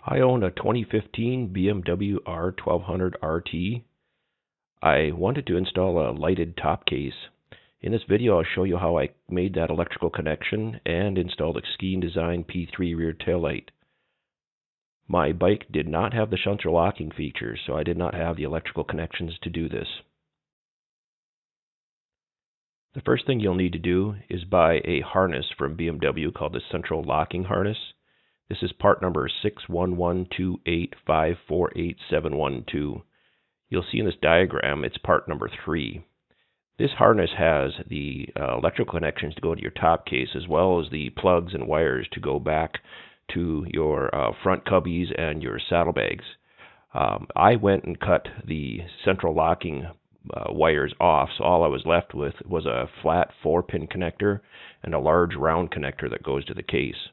I own a 2015 BMW R1200RT. I wanted to install a lighted top case. In this video, I'll show you how I made that electrical connection and installed a Skene Designs P3 rear taillight. My bike did not have the Central Locking feature, so I did not have the electrical connections to do this. The first thing you'll need to do is buy a harness from BMW called the Central Locking harness. This is part number 61128548712. You'll see in this diagram it's part number 3. This harness has the electrical connections to go to your top case, as well as the plugs and wires to go back to your front cubbies and your saddlebags. I went and cut the central locking wires off, so all I was left with was a flat 4-pin connector and a large round connector that goes to the case.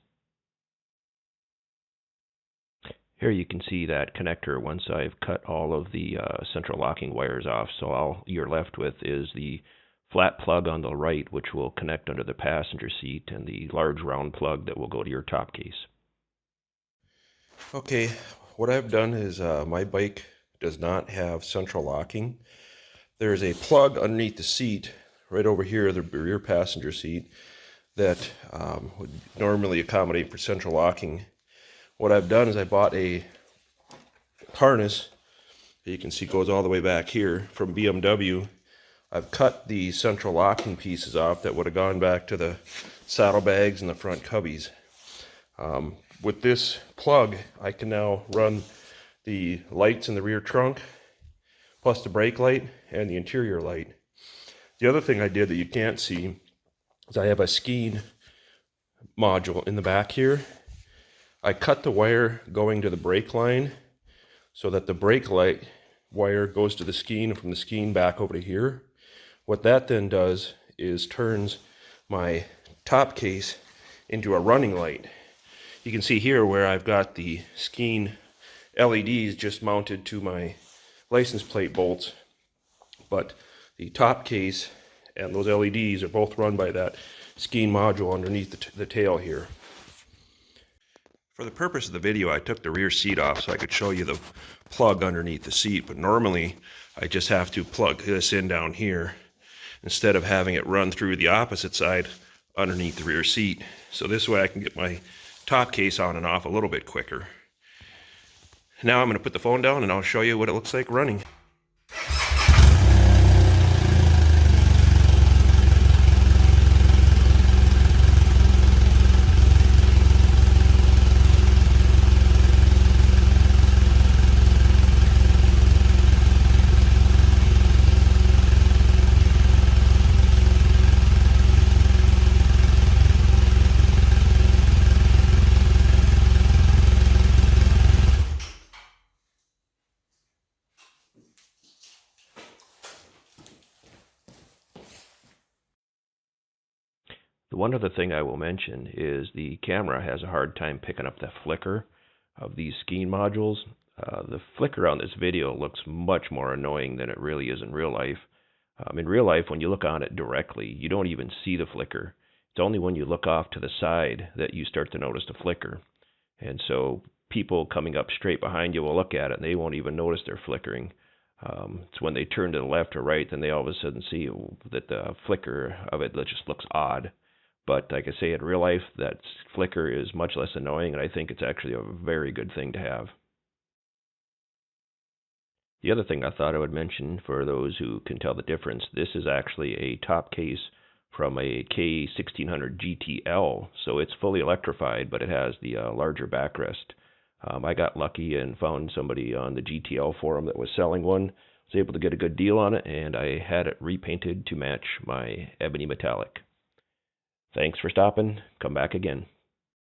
Here you can see that connector once I've cut all of the central locking wires off, so all you're left with is the flat plug on the right, which will connect under the passenger seat, and the large round plug that will go to your top case. Okay, what I've done is my bike does not have central locking. There's a plug underneath the seat, right over here, the rear passenger seat, that would normally accommodate for central locking. What I've done is I bought a harness that you can see goes all the way back here from BMW. I've cut the central locking pieces off that would have gone back to the saddlebags and the front cubbies. With this plug, I can now run the lights in the rear trunk, plus the brake light and the interior light. The other thing I did that you can't see is I have a Skene module in the back here. I cut the wire going to the brake line so that the brake light wire goes to the Skene and from the Skene back over to here. What that then does is turns my top case into a running light. You can see here where I've got the Skene LEDs just mounted to my license plate bolts, but the top case and those LEDs are both run by that Skene module underneath the tail here. For the purpose of the video, I took the rear seat off so I could show you the plug underneath the seat, but normally I just have to plug this in down here instead of having it run through the opposite side underneath the rear seat. So this way I can get my top case on and off a little bit quicker. Now I'm going to put the phone down and I'll show you what it looks like running. The one other thing I will mention is the camera has a hard time picking up the flicker of these Skene modules. The flicker on this video looks much more annoying than it really is in real life. In real life, when you look on it directly, you don't even see the flicker. It's only when you look off to the side that you start to notice the flicker. And so people coming up straight behind you will look at it and they won't even notice they're flickering. It's when they turn to the left or right, then they all of a sudden see that the flicker of it just looks odd. But like I say, in real life, that flicker is much less annoying, and I think it's actually a very good thing to have. The other thing I thought I would mention for those who can tell the difference, this is actually a top case from a K1600 GTL, so it's fully electrified, but it has the larger backrest. I got lucky and found somebody on the GTL forum that was selling one. I was able to get a good deal on it, and I had it repainted to match my Ebony Metallic. Thanks for stopping. Come back again.